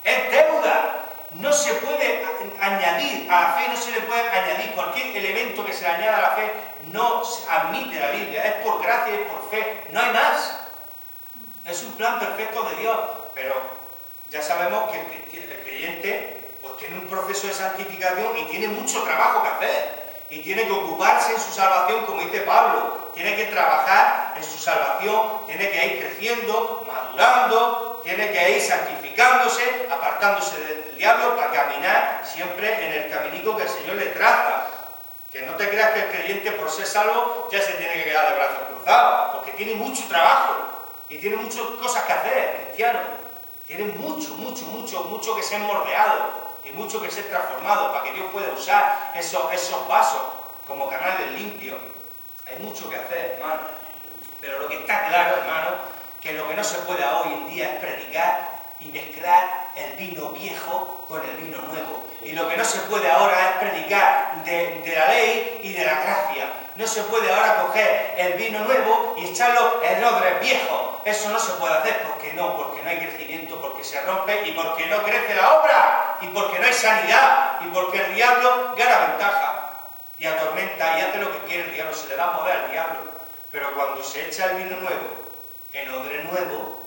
es deuda. No se puede añadir a la fe, no se le puede añadir cualquier elemento que se le añada a la fe, no se admite la Biblia, es por gracia y es por fe, no hay más. Es un plan perfecto de Dios, pero ya sabemos que el creyente pues tiene un proceso de santificación y tiene mucho trabajo que hacer. Y tiene que ocuparse en su salvación, como dice Pablo. Tiene que trabajar en su salvación, tiene que ir creciendo, madurando, tiene que ir santificándose, apartándose del diablo para caminar siempre en el caminico que el Señor le traza. Que no te creas que el creyente por ser salvo ya se tiene que quedar de brazos cruzados, porque tiene mucho trabajo y tiene muchas cosas que hacer, cristiano. Tiene mucho que ser moldeado y mucho que ser transformado para que Dios pueda usar esos vasos como canales limpios. Hay mucho que hacer, hermano. Pero lo que está claro, hermano, que lo que no se puede hoy en día es predicar y mezclar el vino viejo con el vino nuevo. Y lo que no se puede ahora es predicar de la ley y de la gracia. No se puede ahora coger el vino nuevo y echarlo en odres viejos. Eso no se puede hacer. ¿Por qué no? Porque no hay crecimiento, porque se rompe y porque no crece la obra y porque no hay sanidad y porque el diablo gana ventaja y atormenta y hace lo que quiere el diablo, se le da poder al diablo. Pero cuando se echa el vino nuevo en odre nuevo,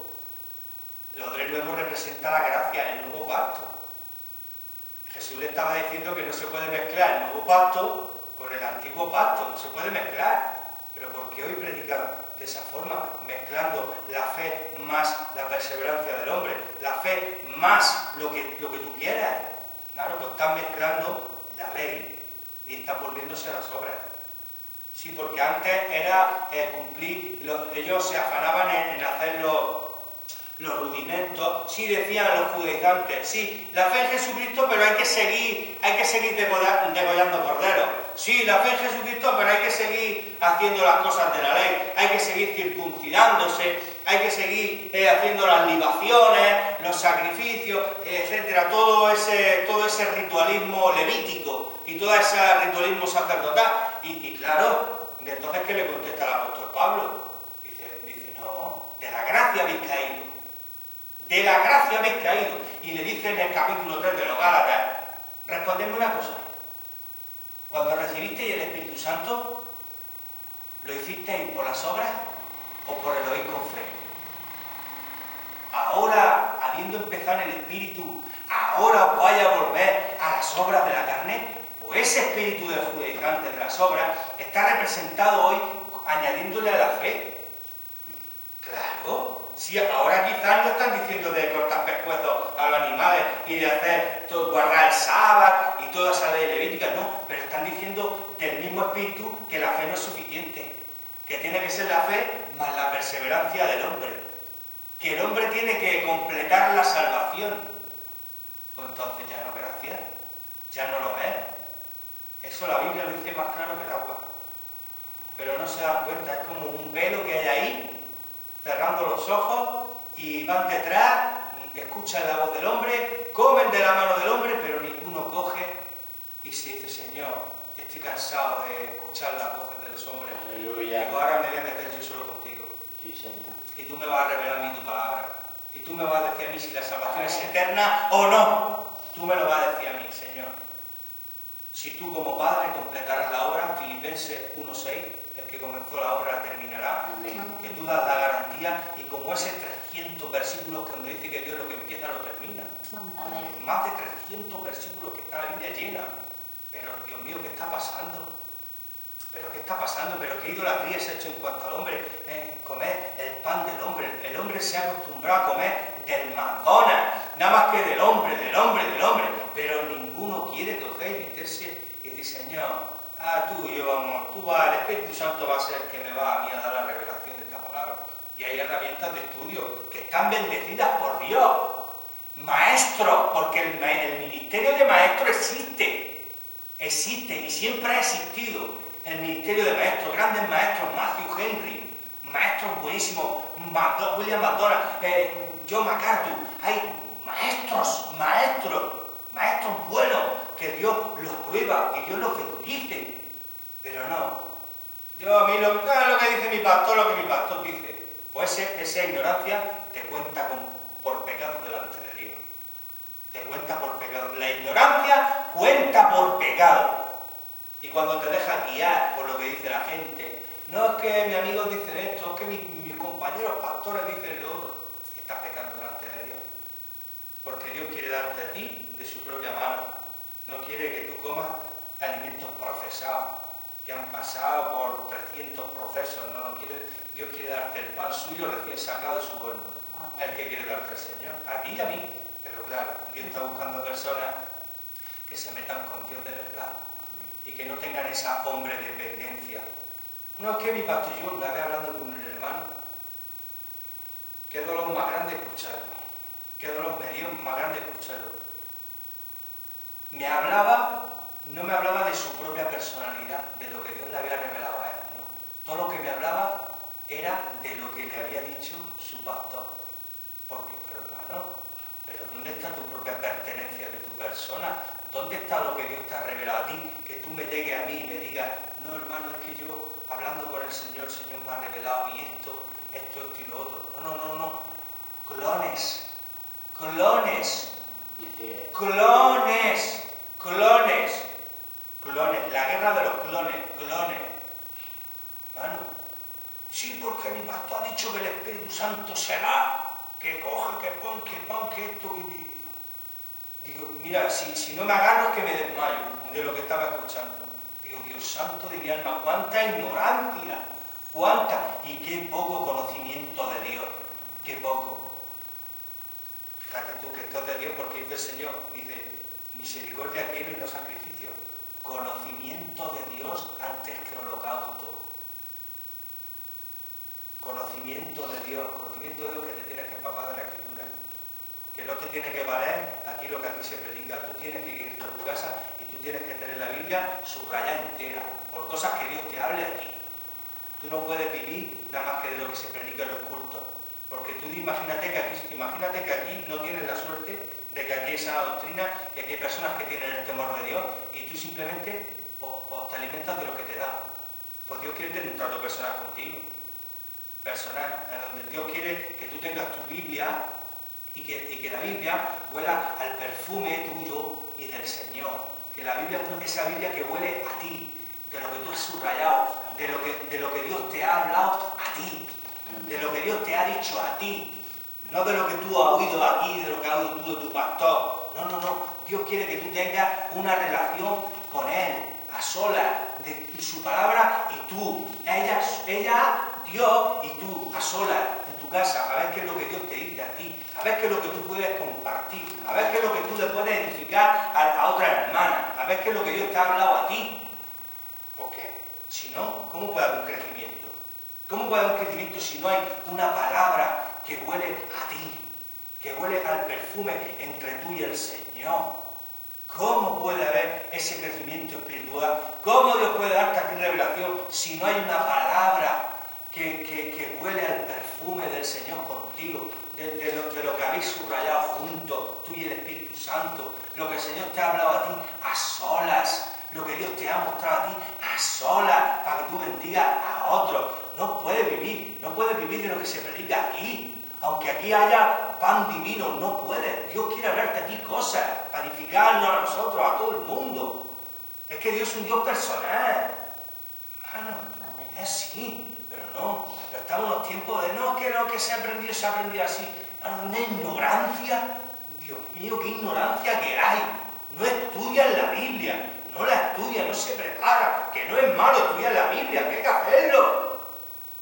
Lo odre nuevo representa la gracia, el nuevo pacto. Jesús le estaba diciendo que no se puede mezclar el nuevo pacto con el antiguo pacto, no se puede mezclar. Pero ¿por qué hoy predican de esa forma? Mezclando la fe más la perseverancia del hombre, la fe más lo que tú quieras. Claro, pues están mezclando la ley y están volviéndose a las obras. Sí, porque antes era cumplir, ellos se afanaban en hacer los rudimentos. Sí, decían los judaizantes, sí, la fe en Jesucristo, pero hay que seguir degollando corderos. Sí, la fe en Jesucristo, pero hay que seguir haciendo las cosas de la ley, hay que seguir circuncidándose, hay que seguir haciendo las libaciones, los sacrificios, etcétera, todo ese ritualismo levítico y todo ese ritualismo sacerdotal. Y claro, entonces ¿qué le contesta el apóstol Pablo? Dice, no, de la gracia habéis caído. De la gracia habéis caído. Y le dice en el capítulo 3 de los Gálatas, respondedme una cosa. Cuando recibisteis el Espíritu Santo, ¿lo hicisteis por las obras o por el oír con fe? Ahora, habiendo empezado en el Espíritu, ahora os vais a volver a las obras de la carne. Pues ese espíritu del judaizante de las obras está representado hoy añadiéndole a la fe. Claro, sí, ahora quizás no están diciendo de cortar pescuezos a los animales y de hacer guardar el sábado y toda esa ley levítica, no, pero están diciendo del mismo espíritu que la fe no es suficiente, que tiene que ser la fe más la perseverancia del hombre, que el hombre tiene que completar la salvación. Pues entonces ya no, gracias, ya no lo es. Eso la Biblia lo dice más claro que el agua. Pero no se dan cuenta, es como un velo que hay ahí, cerrando los ojos, y van detrás, escuchan la voz del hombre, comen de la mano del hombre, pero ninguno coge y se dice, Señor, estoy cansado de escuchar las voces de los hombres. Aleluya. Digo, ahora me voy a meter yo solo contigo. Sí, Señor. Y tú me vas a revelar a mí tu palabra. Y tú me vas a decir a mí si la salvación es eterna o no. Tú me lo vas a decir a mí, Señor. Si tú como Padre completarás la obra, Filipenses 1:6, el que comenzó la obra la terminará. Amén. Que tú das la garantía, y como ese 300 versículos que donde dice que Dios lo que empieza lo termina. Amén. Más de 300 versículos que está la Biblia llena. Pero Dios mío, ¿qué está pasando? ¿Pero qué está pasando? ¿Pero qué idolatría se ha hecho en cuanto al hombre? Comer el pan del hombre. El hombre se ha acostumbrado a comer del McDonald's, nada más que del hombre. Pero ninguno quiere coger y meterse y decir, Señor, tú y yo vamos, tú vas, el Espíritu Santo va a ser el que me va a mí a dar la revelación de esta palabra. Y hay herramientas de estudio que están bendecidas por Dios. Maestros, porque el ministerio de maestro existe y siempre ha existido. El ministerio de maestros, grandes maestros, Matthew Henry, maestros buenísimos, William McDonald, John MacArthur. Hay maestros buenos, que Dios los prueba y Dios los bendice. Pero no, a mí lo que dice mi pastor, lo que mi pastor dice, pues esa ignorancia te cuenta por pecado delante de Dios. Te cuenta por pecado. La ignorancia cuenta por pecado. Y cuando te dejas guiar por lo que dice la gente, no es que mis amigos dicen esto, es que mis compañeros pastores dicen lo otro, estás pecando delante de Dios. Porque Dios quiere darte a ti de su propia mano. No quiere que tú comas alimentos procesados, que han pasado por 300 procesos. Dios quiere darte el pan suyo recién sacado de su horno. El que quiere darte el Señor, a ti y a mí. Pero claro, Dios está buscando personas que se metan con Dios de verdad y que no tengan esa hombre dependencia. No, es que mi pastor, yo una vez hablando con un hermano, qué dolor más grande escucharlo, qué dolor me dio más grande escucharlo. No me hablaba de su propia personalidad, de lo que Dios le había revelado a él, no. Todo lo que me hablaba era de lo que le había dicho su pastor. Porque, pero hermano, ¿pero dónde está tu propia pertenencia de tu persona? ¿Dónde está lo que Dios te ha revelado a ti? Que tú me llegues a mí y me digas, no hermano, es que yo, hablando con el Señor me ha revelado a mí esto y lo otro. No. Clones. La guerra de los clones. Hermano, sí, porque mi pastor ha dicho que el Espíritu Santo se va. que coja, que pon, que esto, que... Digo, mira, si no me agarro es que me desmayo de lo que estaba escuchando. Digo, Dios santo de mi alma, cuánta ignorancia, cuánta, y qué poco conocimiento de Dios, qué poco. Fíjate tú que esto es de Dios porque dice el Señor, dice, misericordia quiero y no sacrificio. Conocimiento de Dios antes que holocausto. Conocimiento de Dios que te tienes que empapar de la Escritura. Que no te tiene que valer aquí lo que aquí se predica. Tú tienes que ir a tu casa y tú tienes que tener la Biblia subrayada entera, por cosas que Dios te hable aquí. Tú no puedes vivir nada más que de lo que se predica en los cultos. Porque tú imagínate que aquí no tienes la suerte de que aquí hay sana doctrina, que aquí hay personas que tienen el temor de Dios y tú simplemente pues, te alimentas de lo que te da. Pues Dios quiere tener un trato personal contigo. Personal, en donde Dios quiere que tú tengas tu Biblia y que la Biblia huela al perfume tuyo y del Señor. Que la Biblia es esa Biblia que huele a ti, de lo que tú has subrayado, de lo que Dios te ha hablado a ti, de lo que Dios te ha dicho a ti, no de lo que tú has oído aquí, de lo que has oído tú de tu pastor. No. Dios quiere que tú tengas una relación con Él, a solas, de su palabra y tú, ella, Dios y tú, a solas, en tu casa, a ver qué es lo que Dios te dice a ti, a ver qué es lo que tú puedes compartir, a ver qué es lo que tú le puedes edificar a otra hermana, a ver qué es lo que Dios te ha hablado a ti. Porque si no, ¿cómo puede haber un crecimiento? ¿Cómo puede haber un crecimiento si no hay una palabra que huele a ti, que huele al perfume entre tú y el Señor? ¿Cómo puede haber ese crecimiento espiritual? ¿Cómo Dios puede darte a ti revelación si no hay una palabra que huele al perfume del Señor contigo? De lo que habéis subrayado juntos, tú y el Espíritu Santo, lo que el Señor te ha hablado a ti a solas, lo que Dios te ha mostrado a ti a solas, para que tú bendigas a otros. No puedes vivir de lo que se predica aquí. Aunque aquí haya pan divino, no puedes. Dios quiere hablarte a ti cosas, para edificarnos a nosotros, a todo el mundo. Es que Dios es un Dios personal. Hermano, es sí, pero no. Pero estamos en los tiempos de no, que lo que se ha aprendido así. Hermano, una ignorancia. Dios mío, qué ignorancia que hay. No estudian la Biblia, no la estudian, no se preparan. Que no es malo estudiar la Biblia, que hay que hacerlo.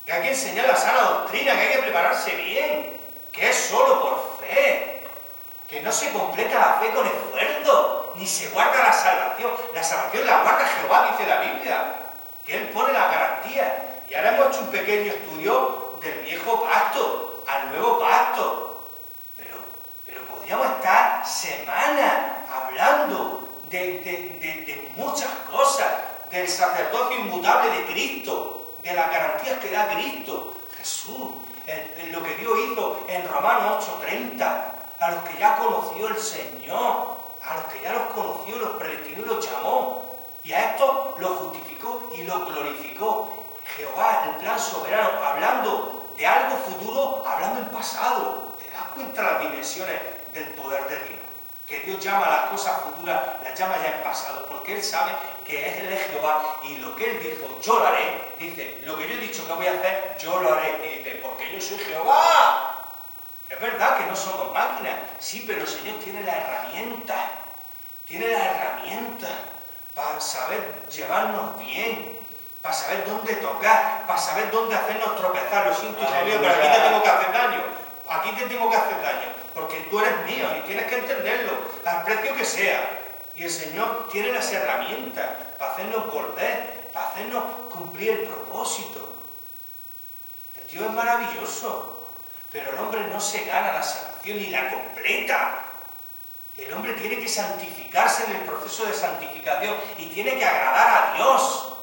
Que hay que enseñar la sana doctrina, que hay que prepararse bien, que es solo por fe, que no se completa la fe con esfuerzo, ni se guarda la salvación. La salvación la guarda Jehová, dice la Biblia, que Él pone la garantía. Y ahora hemos hecho un pequeño estudio del viejo pacto al nuevo pacto, pero podríamos estar semanas hablando de muchas cosas, del sacerdocio inmutable de Cristo, de las garantías que da Cristo, Jesús, en lo que Dios hizo en Romanos 8:30, a los que ya conoció el Señor, a los que ya los conoció, los predestinó y los llamó, y a estos los justificó y los glorificó. Jehová, el plan soberano, hablando de algo futuro, hablando en pasado. ¿Te das cuenta de las dimensiones del poder de Dios? Que Dios llama a las cosas futuras, las llama ya en pasado, porque Él sabe que Él es Jehová y lo que Él dijo, yo lo haré. Dice, lo que yo he dicho que voy a hacer, yo lo haré. Y dice, porque yo soy Jehová. Es verdad que no somos máquinas, sí, pero el Señor tiene las herramientas para saber llevarnos bien, para saber dónde tocar, para saber dónde hacernos tropezar. Lo siento, hijo mío, pero aquí te tengo que hacer daño. Aquí te tengo que hacer daño, porque tú eres mío y tienes que entenderlo, al precio que sea. Y el Señor tiene las herramientas para hacernos volver, para hacernos cumplir el propósito. El Dios es maravilloso, pero el hombre no se gana la salvación ni la completa. El hombre tiene que santificarse en el proceso de santificación y tiene que agradar a Dios.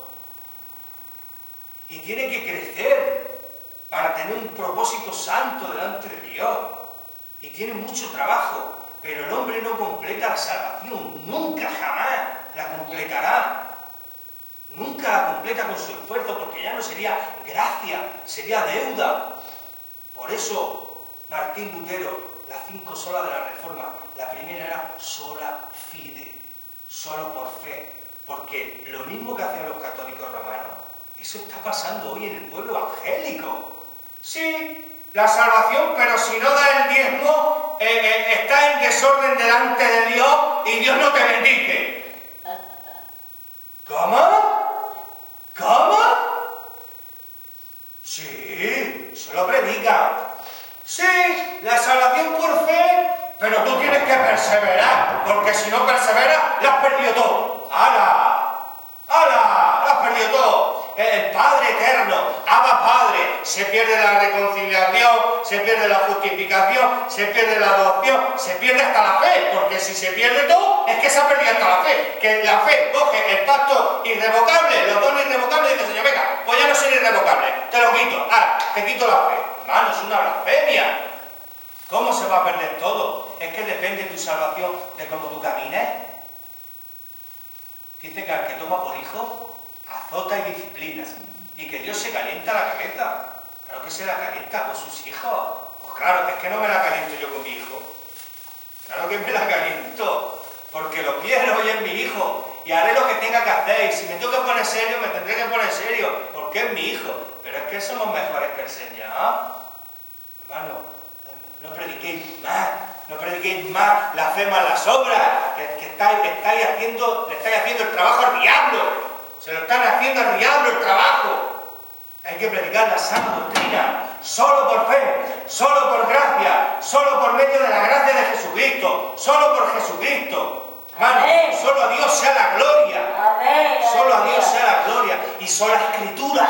Y tiene que crecer para tener un propósito santo delante de Dios. Y tiene mucho trabajo, pero el hombre no completa la salvación, nunca jamás la completará. Nunca la completa con su esfuerzo, porque ya no sería gracia, sería deuda. Por eso, Martín Lutero, las 5 solas de la Reforma, la primera era sola fide, solo por fe. Porque lo mismo que hacían los católicos romanos, eso está pasando hoy en el pueblo evangélico. Sí, la salvación, pero si no das el diezmo, estás en desorden delante de Dios y Dios no te bendice. ¿Cómo? ¿Cómo? Sí, se lo predican. Sí, la salvación por fe, pero tú tienes que perseverar, porque si no perseveras, lo has perdido todo. ¡Hala! ¡Hala! Lo has perdido todo. El Padre eterno, Abba Padre, se pierde la reconciliación, se pierde la justificación, se pierde la adopción, se pierde hasta la fe, porque si se pierde todo, es que se ha perdido hasta la fe. Que la fe coge el pacto irrevocable, los dones irrevocables, y dice, Señor, venga, pues ya no soy irrevocable, te lo quito, ahora, te quito la fe. Hermano, es una blasfemia. ¿Cómo se va a perder todo? Es que depende tu salvación de cómo tú camines. Dice que al que toma por hijo, azota y disciplina. Y que Dios se calienta la cabeza. Claro que se la calienta con sus hijos. Pues claro, es que no me la caliento yo con mi hijo. Claro que me la caliento. Porque lo quiero y es mi hijo. Y haré lo que tenga que hacer. Y si me tengo que poner serio, me tendré que poner serio. Porque es mi hijo. Pero es que somos mejores que el Señor. Hermano, no prediquéis más. No prediquéis más la fe más las obras. Que estáis haciendo, le estáis haciendo el trabajo al diablo. Se lo están haciendo al diablo el trabajo. Hay que predicar la sana doctrina, solo por fe, solo por gracia, solo por medio de la gracia de Jesucristo, solo por Jesucristo. Hermano, amén. Solo a Dios sea la gloria. Amén. Solo a Dios sea la gloria. Y sola Escritura.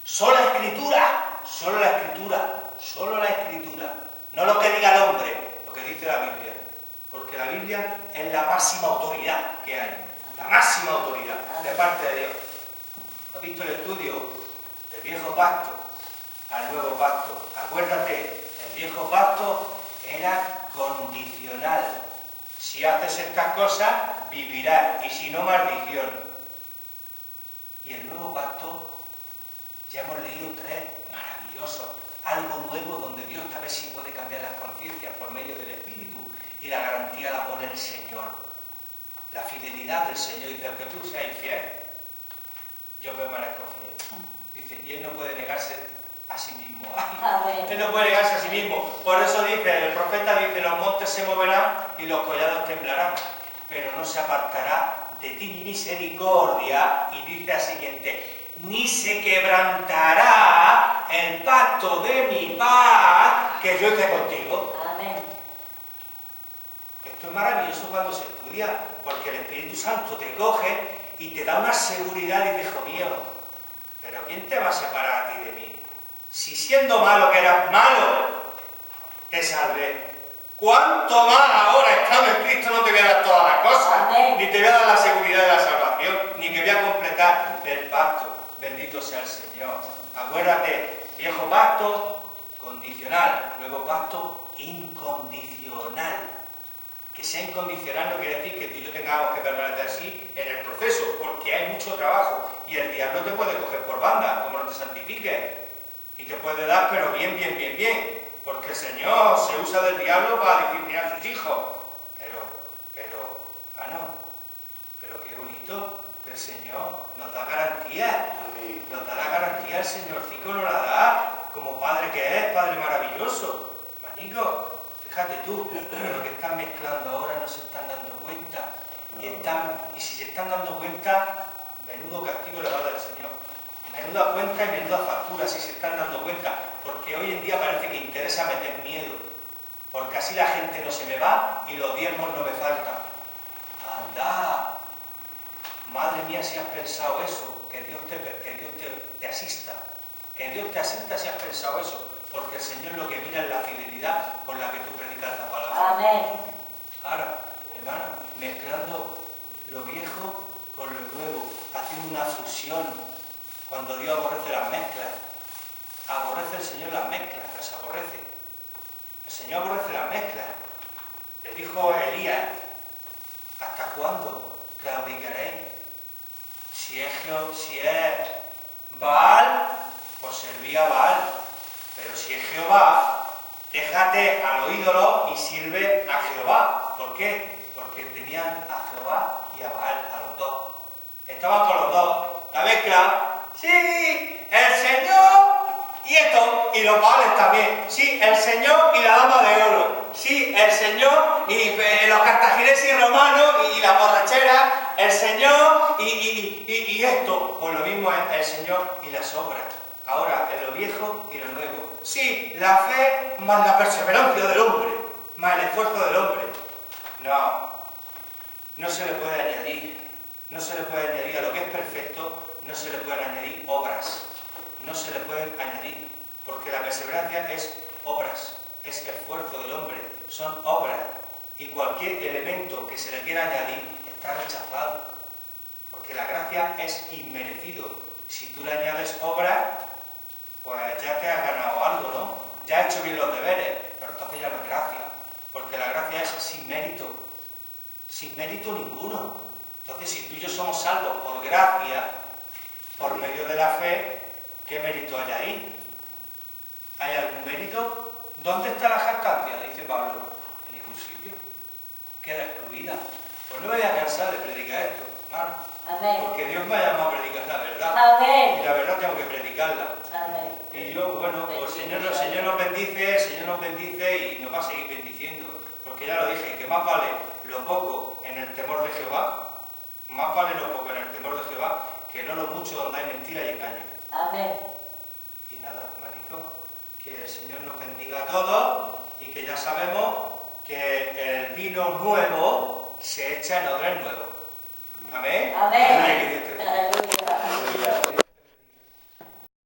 Sola Escritura. Solo la Escritura. Solo la Escritura. No lo que diga el hombre, lo que dice la Biblia. Porque la Biblia es la máxima autoridad que hay. La máxima autoridad de parte de Dios. ¿Has visto el estudio del viejo pacto al nuevo pacto? Acuérdate, el viejo pacto era condicional. Si haces estas cosas, vivirás, y si no, maldición. Y el nuevo pacto, ya hemos leído 3 maravillosos. Algo nuevo donde Dios a ver si puede cambiar las conciencias por medio del Espíritu. Y la garantía la pone el Señor. La fidelidad del Señor. Dice, aunque tú seas infiel, yo permanezco fiel. Dice, y Él no puede negarse a sí mismo. Él no puede negarse a sí mismo. Por eso dice, el profeta dice, los montes se moverán y los collados temblarán, pero no se apartará de ti mi misericordia. Y dice al siguiente, ni se quebrantará el pacto de mi paz que yo hice contigo. Amén. Esto es maravilloso cuando se estudia, porque el Espíritu Santo te coge y te da una seguridad y dice, hijo mío, pero ¿quién te va a separar a ti de mí? Si siendo malo que eras malo, te salvé. ¿Cuánto más ahora estando en Cristo no te voy a dar todas las cosas? Amén. Ni te voy a dar la seguridad de la salvación, ni que voy a completar el pacto. Bendito sea el Señor. Acuérdate, viejo pacto condicional, nuevo pacto incondicional. Que sea incondicional no quiere decir que tú y yo tengamos que permanecer así en el proceso, porque hay mucho trabajo y el diablo te puede coger por banda, como no te santifiques, y te puede dar, pero bien, porque el Señor se usa del diablo para disciplinar a sus hijos. Pero qué bonito que el Señor nos da garantía. Nos da la garantía, el Señorcico nos la da, como Padre que es, Padre maravilloso. Manico, fíjate tú, lo que están mezclando ahora no se están dando cuenta. Y si se están dando cuenta, menudo castigo le va a dar el Señor. Menuda cuenta y menuda factura si se están dando cuenta. Porque hoy en día parece que interesa meter miedo. Porque así la gente no se me va y los diezmos no me faltan. ¡Anda! Madre mía, si has pensado eso, que Dios te asista. Que Dios te asista si has pensado eso. Porque el Señor lo que mira es la fidelidad con la que tú predicas la palabra. Amén. Ahora, hermano, mezclando lo viejo con lo nuevo, haciendo una fusión. Cuando Dios aborrece las mezclas, aborrece el Señor las mezclas, las aborrece. El Señor aborrece las mezclas. Le dijo a Elías, ¿hasta cuándo claudicaréis? Si es Baal, pues serví a Baal. Pero si es Jehová, déjate a los ídolos y sirve a Jehová. ¿Por qué? Porque tenían a Jehová y a Baal, a los dos. Estaban con los dos. La mezcla, sí, el Señor y esto. y los vales también. Sí, el señor y la dama de oro. Sí, el señor y los cartagineses romanos y la borrachera. El señor y esto. Pues lo mismo es el señor y las obras. Ahora, en lo viejo y lo nuevo. Sí, la fe más la perseverancia del hombre, más el esfuerzo del hombre. No, no se le puede añadir. No se le puede añadir a lo que es perfecto, no se le pueden añadir obras. No se le pueden añadir, porque la perseverancia es obras, es esfuerzo del hombre, son obras. Y cualquier elemento que se le quiera añadir está rechazado, porque la gracia es inmerecido. Si tú le añades obras, pues ya te has ganado algo, ¿no? Ya has hecho bien los deberes, pero entonces ya no es gracia, porque la gracia es sin mérito ninguno. Entonces, si tú y yo somos salvos por gracia, por medio de la fe, ¿qué mérito hay ahí? ¿Hay algún mérito? ¿Dónde está la jactancia? Dice Pablo. En ningún sitio. Queda excluida. Pues no me voy a cansar de predicar esto, hermano. Amén. Porque Dios me ha llamado a predicar la verdad. Amén. Y la verdad tengo que predicarla. Amén. Y yo, bueno, pues el Señor nos bendice y nos va a seguir bendiciendo. Porque ya lo dije, que más vale lo poco en el temor de Jehová, más vale lo poco en el temor de Jehová, que no lo mucho donde hay mentira y engaño. Amén. Y nada, marico, que el Señor nos bendiga a todos y que ya sabemos que el vino nuevo se echa en odres nuevos. Amén. Amén. Amén. Aleluya.